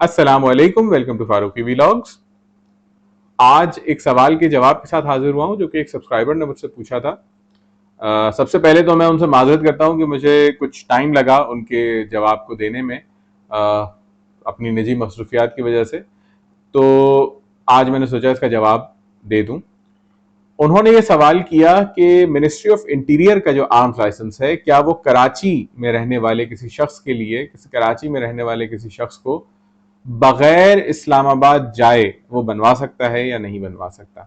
अस्सलाम वालेकुम, welcome to Farooqui vlogs. आज एक सवाल के जवाब के साथ हाजिर हुआ हूं जो कि एक सब्सक्राइबर ने मुझसे पूछा था। सबसे पहले तो मैं उनसे माजरत करता हूं कि मुझे कुछ टाइम लगा उनके जवाब को देने में, अपनी निजी मसरूफियात की वजह से। तो आज मैंने सोचा इसका जवाब दे दूं। उन्होंने ये सवाल किया कि मिनिस्ट्री ऑफ इंटीरियर का जो आर्म्स लाइसेंस है, क्या वो कराची में रहने वाले किसी शख्स के लिए, कराची में रहने वाले किसी शख्स को बगैर इस्लामाबाद जाए वो बनवा सकता है या नहीं बनवा सकता।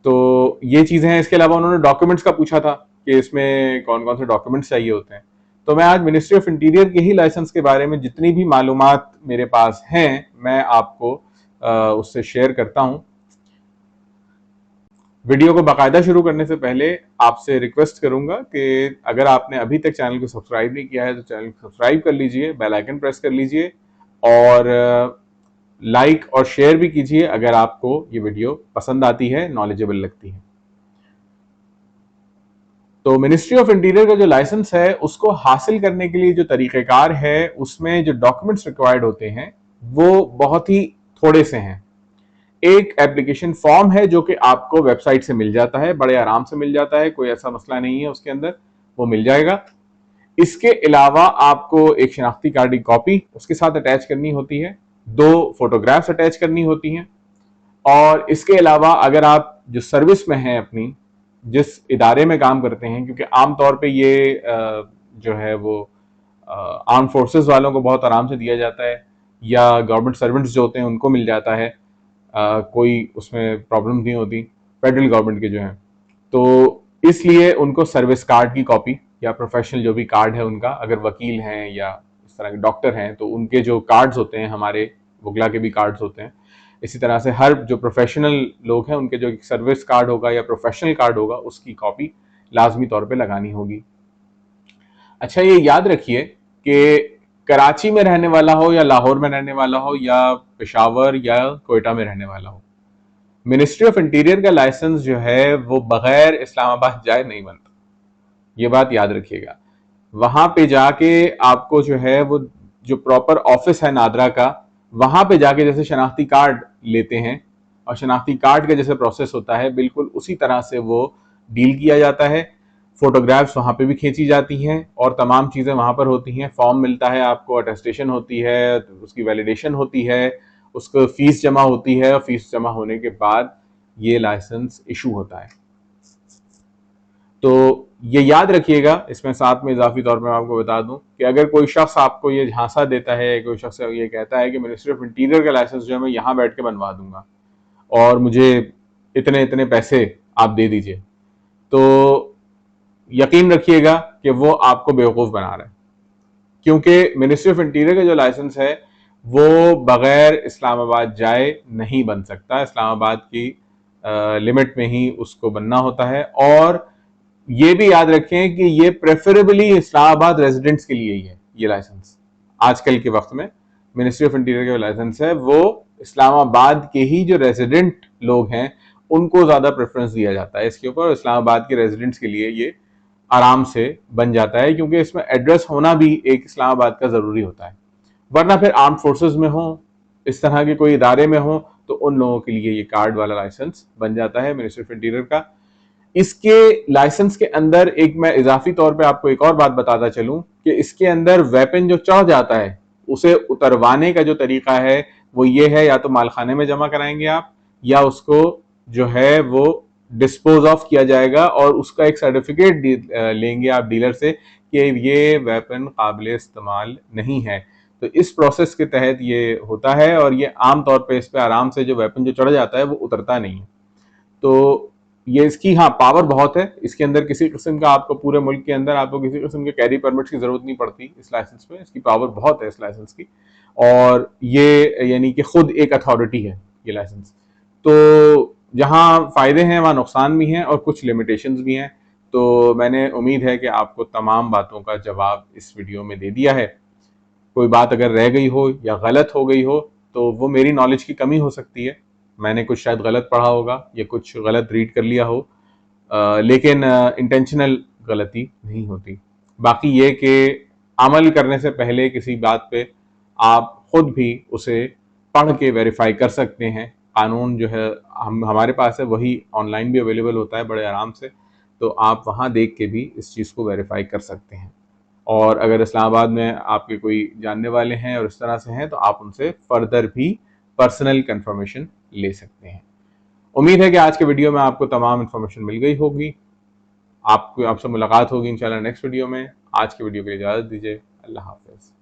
तो ये चीजें हैं। इसके अलावा उन्होंने डॉक्यूमेंट्स का पूछा था कि इसमें कौन कौन से डॉक्यूमेंट्स चाहिए होते हैं। तो मैं आज मिनिस्ट्री ऑफ इंटीरियर के ही लाइसेंस के बारे में जितनी भी मालूमात मेरे पास हैं मैं आपको उससे शेयर करता हूं। वीडियो को बाकायदा शुरू करने से पहले आपसे रिक्वेस्ट करूंगा कि अगर आपने अभी तक चैनल को सब्सक्राइब नहीं किया है तो चैनल को सब्सक्राइब कर लीजिए, बेल आइकन प्रेस कर लीजिए और लाइक और शेयर भी कीजिए अगर आपको ये वीडियो पसंद आती है, नॉलेजेबल लगती है। तो मिनिस्ट्री ऑफ इंटीरियर का जो लाइसेंस है उसको हासिल करने के लिए जो तरीक़ेकार है उसमें जो डॉक्यूमेंट्स रिक्वायर्ड होते हैं वो बहुत ही थोड़े से हैं। एक एप्लीकेशन फॉर्म है जो कि आपको वेबसाइट से मिल जाता है, बड़े आराम से मिल जाता है, कोई ऐसा मसला नहीं है उसके अंदर, वो मिल जाएगा। इसके अलावा आपको एक शनाख्ती कार्ड की कॉपी उसके साथ अटैच करनी होती है, 2 फोटोग्राफ्स अटैच करनी होती हैं। और इसके अलावा अगर आप जो सर्विस में हैं, अपनी जिस इदारे में काम करते हैं, क्योंकि आमतौर पे ये जो है वो आर्म फोर्सेस वालों को बहुत आराम से दिया जाता है या गवर्नमेंट सर्वेंट्स जो होते हैं उनको मिल जाता है, कोई उसमें प्रॉब्लम नहीं होती फेडरल गवर्नमेंट के जो हैं। तो इसलिए उनको सर्विस कार्ड की कॉपी या प्रोफेशनल जो भी कार्ड है उनका, अगर वकील हैं या इस तरह के डॉक्टर हैं तो उनके जो कार्ड्स होते हैं, हमारे वकला के भी कार्ड्स होते हैं, इसी तरह से हर जो प्रोफेशनल लोग हैं उनके जो सर्विस कार्ड होगा या प्रोफेशनल कार्ड होगा उसकी कॉपी लाजमी तौर पे लगानी होगी। अच्छा, ये याद रखिए कि कराची में रहने वाला हो या लाहौर में रहने वाला हो या पेशावर या कोयटा में रहने वाला हो, मिनिस्ट्री ऑफ इंटीरियर का लाइसेंस जो है वो बगैर इस्लामाबाद जाए नहीं बनता। ये बात याद रखिएगा। वहां पे जाके आपको जो है वो जो प्रॉपर ऑफिस है नादरा का, वहां पे जाके जैसे शनाख्ती कार्ड लेते हैं और शनाख्ती कार्ड का जैसे प्रोसेस होता है बिल्कुल उसी तरह से वो डील किया जाता है। फोटोग्राफ्स वहां पे भी खींची जाती हैं और तमाम चीजें वहां पर होती हैं। फॉर्म मिलता है आपको, अटेस्टेशन होती है, उसकी वैलिडेशन होती है, उसको फीस जमा होती है और फीस जमा होने के बाद ये लाइसेंस इशू होता है। तो ये याद रखिएगा। इसमें साथ में इजाफी तौर पर मैं आपको बता दूं कि अगर कोई शख्स आपको ये झांसा देता है, कोई शख्स ये कहता है कि मिनिस्ट्री ऑफ इंटीरियर का लाइसेंस जो है मैं यहाँ बैठ के बनवा दूंगा और मुझे इतने इतने पैसे आप दे दीजिए, तो यकीन रखिएगा कि वो आपको बेवकूफ़ बना रहा है। क्योंकि मिनिस्ट्री ऑफ इंटीरियर का जो लाइसेंस है वो बगैर इस्लामाबाद जाए नहीं बन सकता। इस्लामाबाद की लिमिट में ही उसको बनना होता है। और ये भी याद रखें कि ये प्रेफरेबली इस्लामाबाद रेजिडेंट्स के लिए ही है। ये लाइसेंस आजकल के वक्त में मिनिस्ट्री ऑफ इंटीरियर का लाइसेंस है वो इस्लामाबाद के ही जो रेजिडेंट लोग हैं उनको ज्यादा प्रेफरेंस दिया जाता है इसके ऊपर। इस्लामाबाद के रेजिडेंट्स के लिए ये आराम से बन जाता है क्योंकि इसमें एड्रेस होना भी एक इस्लामाबाद का जरूरी होता है। वरना फिर आर्म फोर्सेस में हो, इस तरह के कोई इदारे में हो, तो उन लोगों के लिए ये कार्ड वाला लाइसेंस बन जाता है मिनिस्ट्री ऑफ इंटीरियर का। इसके लाइसेंस के अंदर एक मैं इजाफी तौर पे आपको एक और बात बताता चलूं कि इसके अंदर वेपन जो चढ़ जाता है उसे उतरवाने का जो तरीका है वो ये है, या तो मालखाने में जमा कराएंगे आप या उसको जो है वो डिस्पोज ऑफ किया जाएगा और उसका एक सर्टिफिकेट लेंगे आप डीलर से कि ये वेपन काबिल इस्तेमाल नहीं है। तो इस प्रोसेस के तहत ये होता है और ये आम तौर पे इस पे आराम से जो वेपन जो चढ़ जाता है वो उतरता नहीं है। तो ये इसकी हाँ पावर बहुत है। इसके अंदर किसी किस्म का आपको पूरे मुल्क के अंदर आपको किसी किस्म के कैरी परमिट की जरूरत नहीं पड़ती इस लाइसेंस में। इसकी पावर बहुत है इस लाइसेंस की और ये यानी कि खुद एक अथॉरिटी है ये लाइसेंस। तो जहाँ फायदे हैं वहाँ नुकसान भी हैं और कुछ लिमिटेशंस भी हैं। तो मैंने उम्मीद है कि आपको तमाम बातों का जवाब इस वीडियो में दे दिया है। कोई बात अगर रह गई हो या गलत हो गई हो तो वो मेरी नॉलेज की कमी हो सकती है। मैंने कुछ शायद गलत पढ़ा होगा या कुछ गलत रीड कर लिया हो, लेकिन इंटेंशनल गलती नहीं होती। बाकी ये कि अमल करने से पहले किसी बात पे आप खुद भी उसे पढ़ के वेरीफाई कर सकते हैं। कानून जो है हमारे पास है, वही ऑनलाइन भी अवेलेबल होता है बड़े आराम से, तो आप वहाँ देख के भी इस चीज़ को वेरीफाई कर सकते हैं। और अगर इस्लामाबाद में आपके कोई जानने वाले हैं और इस तरह से हैं, तो आप उनसे फर्दर भी पर्सनल कंफर्मेशन ले सकते हैं। उम्मीद है कि आज के वीडियो में आपको तमाम इन्फॉर्मेशन मिल गई होगी। आपसे मुलाकात होगी इंशाल्लाह नेक्स्ट वीडियो में। आज के वीडियो के लिए इजाज़त दीजिए। अल्लाह हाफ़िज़।